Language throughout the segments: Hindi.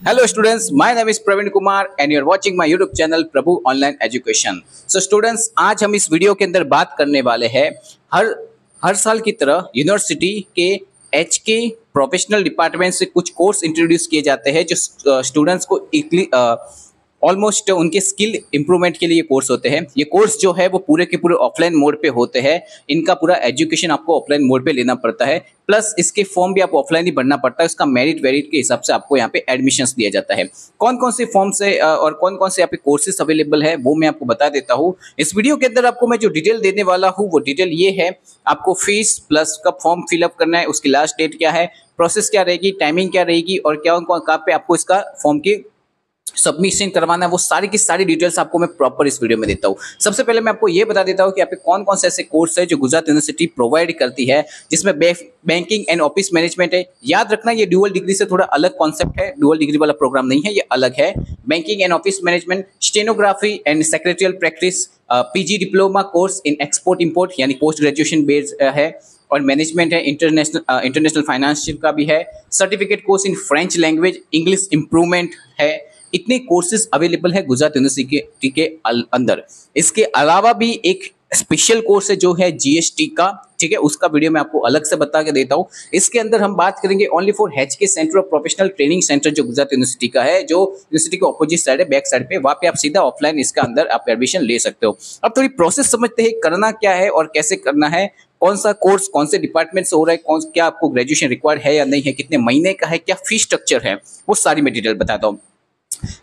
Hello students, my name is Praveen Kumar and you are watching my YouTube channel Prabhu online education. So students, आज हम इस वीडियो के अंदर बात करने वाले हैं हर हर साल की तरह यूनिवर्सिटी के एचके प्रोफेशनल डिपार्टमेंट से कुछ कोर्स इंट्रोड्यूस किए जाते हैं जो स्टूडेंट्स को ऑलमोस्ट उनके स्किल इंप्रूवमेंट के लिए कोर्स होते हैं। ये कोर्स जो है वो पूरे के पूरे ऑफलाइन मोड पे होते हैं। इनका पूरा एजुकेशन आपको ऑफलाइन मोड पे लेना पड़ता है, प्लस इसके फॉर्म भी आपको ऑफलाइन ही भरना पड़ता है। उसका मेरिट वेरिट के हिसाब से आपको यहाँ पे एडमिशंस दिया जाता है। कौन कौन से फॉर्म से और कौन कौन से यहाँ पे कोर्सेज अवेलेबल है वो मैं आपको बता देता हूँ। इस वीडियो के अंदर आपको मैं जो डिटेल देने वाला हूँ वो डिटेल ये है, आपको फीस प्लस कब फॉर्म फिलअप करना है, उसकी लास्ट डेट क्या है, प्रोसेस क्या रहेगी, टाइमिंग क्या रहेगी और क्या कहाँ पे आपको इसका फॉर्म की सबमिशन करवाना है, वो सारी की सारी डिटेल्स आपको मैं प्रॉपर इस वीडियो में देता हूँ। सबसे पहले मैं आपको ये बता देता हूँ कि यहाँ पे कौन कौन से ऐसे कोर्स है जो गुजरात यूनिवर्सिटी प्रोवाइड करती है, जिसमें बैंकिंग एंड ऑफिस मैनेजमेंट है। याद रखना ये ड्यूअल डिग्री से थोड़ा अलग कॉन्सेप्ट है, ड्यूअल डिग्री वाला प्रोग्राम नहीं है, ये अलग है। Banking and office management, stenography and secretarial practice, PG diploma course in export import यानी पोस्ट ग्रेजुएशन बेस्ड है, और मैनेजमेंट है, इंटरनेशनल फाइनेंशियल का भी है, certificate course in French language, English improvement है। इतने कोर्सेज अवेलेबल है गुजरात यूनिवर्सिटी के अंदर। इसके अलावा भी एक स्पेशल कोर्स है जो है जीएसटी का, ठीक है, उसका वीडियो मैं आपको अलग से बता के देता हूँ। इसके अंदर हम बात करेंगे only for HK centre of professional training centre जो गुजरात यूनिवर्सिटी का है, जो यूनिवर्सिटी के ऑपोजिट साइड है, बैक साइड पे, वहां पे आप सीधा ऑफलाइन इसका अंदर आप एडमिशन ले सकते हो। अब थोड़ी प्रोसेस समझते हैं, करना क्या है और कैसे करना है, कौन सा कोर्स कौन से डिपार्टमेंट से हो रहा है, कौन क्या आपको ग्रेजुएशन रिक्वायर्ड है या नहीं है, कितने महीने का है, क्या फीस स्ट्रक्चर है, वो सारी मैं डिटेल बताता हूँ।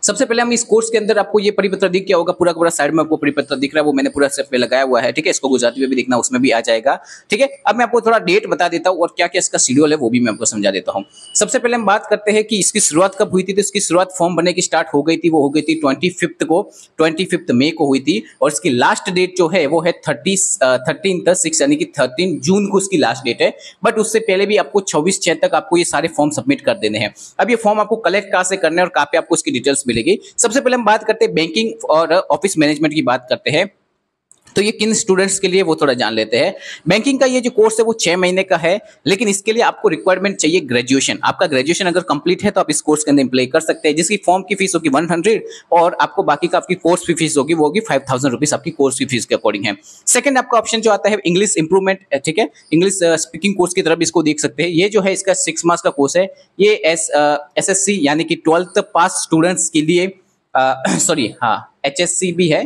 सबसे पहले हम इस कोर्स के अंदर आपको ये परिपत्र दिख गया होगा, पूरा पूरा साइड में आपको परिपत्र दिख रहा है, वो मैंने पूरा सेट पे लगाया हुआ है, ठीक है। इसको गुजराती में भी दिखना, उसमें भी आ जाएगा, ठीक है। अब मैं आपको थोड़ा डेट बता देता हूँ और क्या क्या इसका शेड्यूल है वो भी मैं आपको समझा देता हूँ। सबसे पहले हम बात करते हैं कि इसकी शुरुआत कब हुई थी। तो इसकी शुरुआत फॉर्म भरने की स्टार्ट हो गई थी, वो हो गई थी 25 मई को हुई थी, और इसकी लास्ट डेट जो है वो है 13/6 यानी कि 13 जून को इसकी लास्ट डेट है। बट उससे पहले भी आपको 24/6 तक आपको ये सारे फॉर्म सबमिट कर देने हैं। अब ये फॉर्म आपको कलेक्ट कहाँ से करना है और कहाँ पे आपको इसकी डिटेल्स मिलेगी। सबसे पहले हम बात करते हैं बैंकिंग और ऑफिस मैनेजमेंट की बात करते हैं, तो ये किन स्टूडेंट्स के लिए वो थोड़ा जान लेते हैं। बैंकिंग का ये जो कोर्स है वो 6 महीने का है, लेकिन इसके लिए आपको रिक्वायरमेंट चाहिए ग्रेजुएशन। आपका ग्रेजुएशन अगर कंप्लीट है तो आप इस कोर्स के अंदर अप्लाई कर सकते हैं, जिसकी फॉर्म की फीस होगी 100 और आपको बाकी का आपकी कोर्स फीस होगी वो होगी 5000 रुपीज आपकी कोर्स की फीस के अकॉर्डिंग है। सेकंड आपका ऑप्शन जो आता है इंग्लिश इंप्रूवमेंट, ठीक है, इंग्लिश स्पीकिंग कोर्स की तरफ इसको देख सकते हैं। ये जो है इसका 6 मंथ्स का कोर्स है। ये एसएससी यानी कि 12th पास स्टूडेंट्स के लिए सॉरी हाँ एचएससी भी है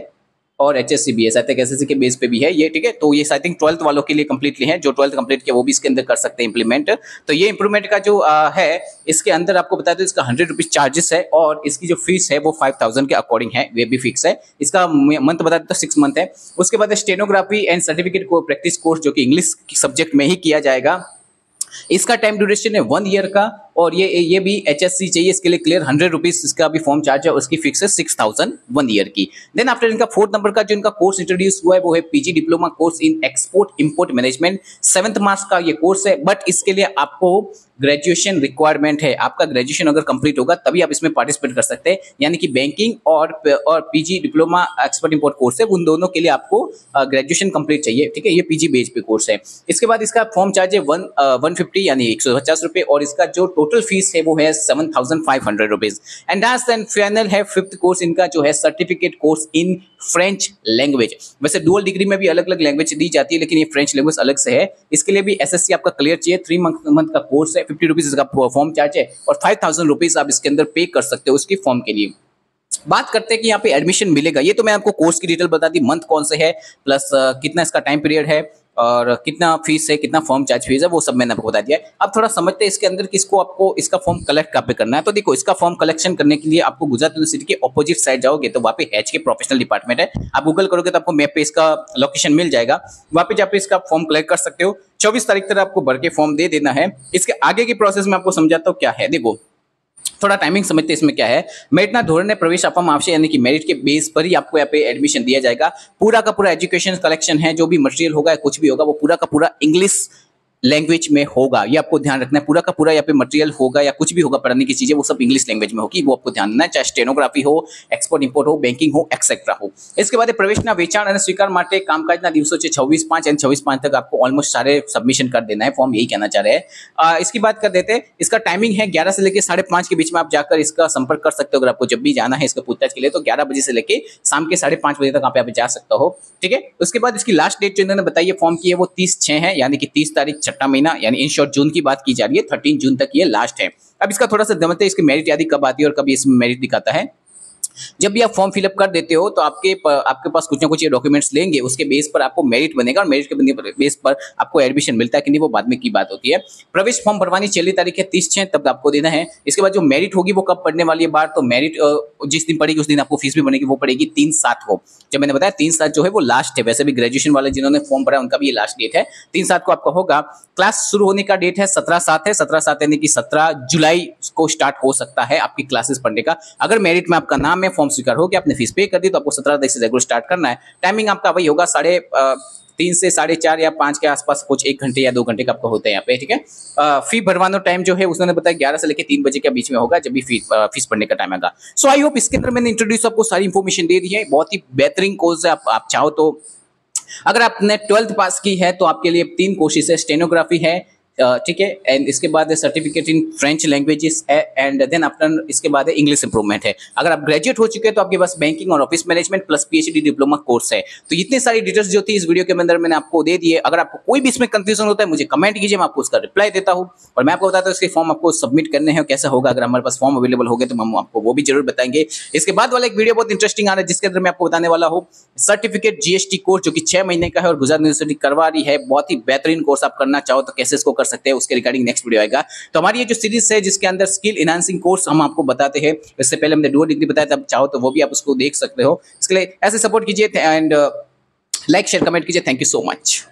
और एचएससी भी है, शायद तक एसएससी के बेस पे भी है ये, ठीक है। तो ये आई थिंक 12th वालों के लिए कंप्लीटली है, जो 12th कंप्लीट किया वो भी इसके अंदर कर सकते हैं इंप्लीमेंट। तो ये इंप्रूवमेंट का जो है इसके अंदर आपको बता दो इसका 100 रुपीज चार्जेस है, और इसकी जो फीस है वो 5000 के अकॉर्डिंग है, वे भी फिक्स है। इसका मंथ बता देता 6 मंथ है। उसके बाद स्टेनोग्राफी एंड सर्टिफिकेट को प्रैक्टिस कोर्स जो कि इंग्लिश सब्जेक्ट में ही किया जाएगा। इसका टाइम ड्यूरेशन है 1 ईयर का, और ये भी एचएससी चाहिए, इसके लिए क्लियर 100 रुपीज इसका भी फॉर्म चार्ज है, उसकी फिक्स है 6000 1 ईयर की। देन आफ्टर इनका 4th नंबर का जो इनका कोर्स इंट्रोड्यूस हुआ है वो है PG diploma course in export import management. 7th marks का ये कोर्स है, बट इसके लिए आपको ग्रेजुएशन रिक्वायरमेंट है। आपका ग्रेजुएशन अगर कंप्लीट होगा तभी आप इसमें पार्टिसिपेट कर सकते हैं, यानी कि बैंकिंग और PG diploma export import course है, उन दोनों के लिए आपको ग्रेजुएशन कंप्लीट चाहिए, ठीक है। ये पीजी बेस पे कोर्स है। इसके बाद इसका फॉर्म चार्ज है 150 यानी 150 रुपए, और इसका जो टोटल फीस है वो है 7500 rupees. And last and final है 5th कोर्स इनका जो है certificate course in French language. वैसे डुअल डिग्री में भी अलग अलग लैंग्वेज दी जाती है, लेकिन ये फ्रेंच लैंग्वेज अलग से है। इसके लिए भी एसएससी आपका क्लियर चाहिए। 3 मंथ का कोर्स है, 50 रुपीज इसका फॉर्म चार्ज है, और 5000 रुपीज आप इसके अंदर पे कर सकते हो उसकी फॉर्म के लिए। बात करते हैं कि यहाँ पे एडमिशन मिलेगा। ये तो मैं आपको कोर्स की डिटेल बता दी, मंथ कौन से है, प्लस कितना इसका टाइम पीरियड है, और कितना फीस है, कितना फॉर्म चार्ज फीस है, वो सब मैंने आपको बता दिया है। अब थोड़ा समझते हैं इसके अंदर किसको आपको इसका फॉर्म कलेक्ट कहाँ पे करना है। तो देखो, इसका फॉर्म कलेक्शन करने के लिए आपको गुजरात यूनिवर्सिटी के ऑपोजिट साइड जाओगे तो वहाँ पे एचके प्रोफेशनल डिपार्टमेंट है। आप गूगल करोगे तो आपको मैप पे इसका लोकेशन मिल जाएगा, वहाँ पे जाके इसका फॉर्म कलेक्ट कर सकते हो। 24 तारीख तक आपको भर के फॉर्म दे देना है। इसके आगे की प्रोसेस में आपको समझाता हूँ क्या है। देखो, थोड़ा टाइमिंग समझते हैं इसमें क्या है। मेरिटना धोरणे प्रवेश आपવામાં આવશે, यानी कि मेरिट के बेस पर ही आपको यहाँ पे एडमिशन दिया जाएगा। पूरा का पूरा एजुकेशन कलेक्शन है, जो भी मटेरियल होगा कुछ भी होगा वो पूरा का पूरा इंग्लिश लैंग्वेज में होगा, ये आपको ध्यान रखना है। पूरा का पूरा यहाँ पे मटेरियल होगा या कुछ भी होगा पढ़ने की चीजें, वो सब इंग्लिश लैंग्वेज में होगी, वो आपको ध्यान देना है। चाहे स्टेनोग्राफी हो, एक्सपोर्ट इंपोर्ट हो, बैंकिंग हो, एक्सेट्रा हो। इसके बाद प्रवेशना वेचाण અને स्वीकार માટે કામકાજના દિવસો છે 26/5 एंड 26/5 तक आपको ऑलमोस्ट सारे सबमिशन कर देना है फॉर्म, यही कहना चाह रहे हैं। इसकी बात कर देते हैं। इसका टाइमिंग है 11 से लेकर 5:30 के बीच में आप जाकर इसका संपर्क कर सकते हो। अगर आपको जब भी जाना है इसका पूछताछ के लिए तो 11 बजे से लेकर शाम के 5:30 बजे तक आप यहाँ पे जा सकते हो, ठीक है। उसके बाद इसकी लास्ट डेट जो इन्होंने बताई है फॉर्म की है वो 30/6 है, यानी कि 30 तारीख 6ठा महीना, यानी इन शॉर्ट जून की बात की जा रही है। 13 जून तक ये लास्ट है। अब इसका थोड़ा सा समझते हैं इसकी मेरिट यादी कब आती है और कब इसमें मेरिट दिखाता है। जब भी आप फॉर्म फिलअप कर देते हो तो आपके पास कुछ ना कुछ ये डॉक्यूमेंट्स लेंगे, उसके बेस पर आपको मेरिट बनेगा और मेरिट के बेस पर आपको एडमिशन मिलता है कि नहीं वो बाद में की बात होती है। प्रवेश फॉर्म भरवानी चली तारीख है 30/6 तब आपको देना है। इसके बाद जो मेरिट होगी वो कब पड़ने वाली है बात, तो मेरिट जिस दिन पड़ेगी उस दिन आपको फीस भी बनेगी, वो पड़ेगी 3/7 को। जब मैंने बताया 3/7 जो है वो लास्ट है, वैसे भी ग्रेजुएशन वाले जिन्होंने फॉर्म भरा उनका भी ये लास्ट डेट है, 3/7 को आपका होगा। क्लास शुरू होने का डेट है 17/7 है, 17/7 यानी कि 17 जुलाई को स्टार्ट हो सकता है आपकी क्लासेस पढ़ने का। अगर मेरिट में आपका नाम है, फॉर्म स्वीकार हो गया, आपने फीस पे कर दी, तो आपको 17 तारीख से रेगुलर स्टार्ट करना है। टाइमिंग आपका वही होगा 3 से 4:30 या 5 के आसपास, कुछ 1 घंटे या 2 घंटे का आपका होता है यहाँ पे, ठीक है। फी भरवाना टाइम जो है उसने बताया 11 से लेकर 3 बजे के बीच में होगा, जब भी फीस भरने का टाइम आएगा। सो आई होप इसके अंदर मैंने इंट्रोड्यूस आपको सारी इंफॉर्मेशन दे दी है। बहुत ही बेहतरीन कोर्स है। आप चाहो तो अगर आपने 12th पास की है तो आपके लिए 3 कोर्सेज है, स्टेनोग्राफी है, ठीक है, एंड इसके बाद सर्टिफिकेट इन फ्रेंच लैंग्वेजेस है, एंड देन आफ्टर इसके बाद इंग्लिश इंप्रूवमेंट है। अगर आप ग्रेजुएट हो चुके हैं तो आपके पास बैंकिंग और office management plus PhD diploma course है। तो इतनी सारी डिटेल्स जो थी इस वीडियो के अंदर मैंने आपको दे दी है। अगर आपको कोई भी इसमें कंफ्यूजन होता है मुझे कमेंट कीजिए, मैं आपको उसका रिप्लाई देता हूँ और मैं आपको बताता हूँ इसके फॉर्म आपको सबमिट करने हैं कैसा होगा। अगर हमारे पास फॉर्म अवेलेबल हो गए तो हम आपको वो भी जरूर बताएंगे। इसके बाद वाला एक वीडियो बहुत इंटरेस्टिंग आ रहा है जिसके अंदर मैं आपको बताने वाला हूँ सर्टिफिकेट जीएसटी कोर्स, जो कि 6 महीने का है और गुजरात यूनिवर्सिटी करवा रही है। बहुत ही बेहतरीन कोर्स, आप करना चाहो तो कैसे इसको कर सकते हैं उसके रिगार्डिंग नेक्स्ट वीडियो आएगा। तो हमारी ये जो सीरीज है जिसके अंदर स्किल एनहांसिंग कोर्स हम आपको बताते हैं, इससे पहले हमने डुअल डिग्री बताया, तब चाहो तो वो भी आप उसको देख सकते हो। इसके लिए ऐसे सपोर्ट कीजिए एंड लाइक शेयर कमेंट कीजिए। Thank you so much.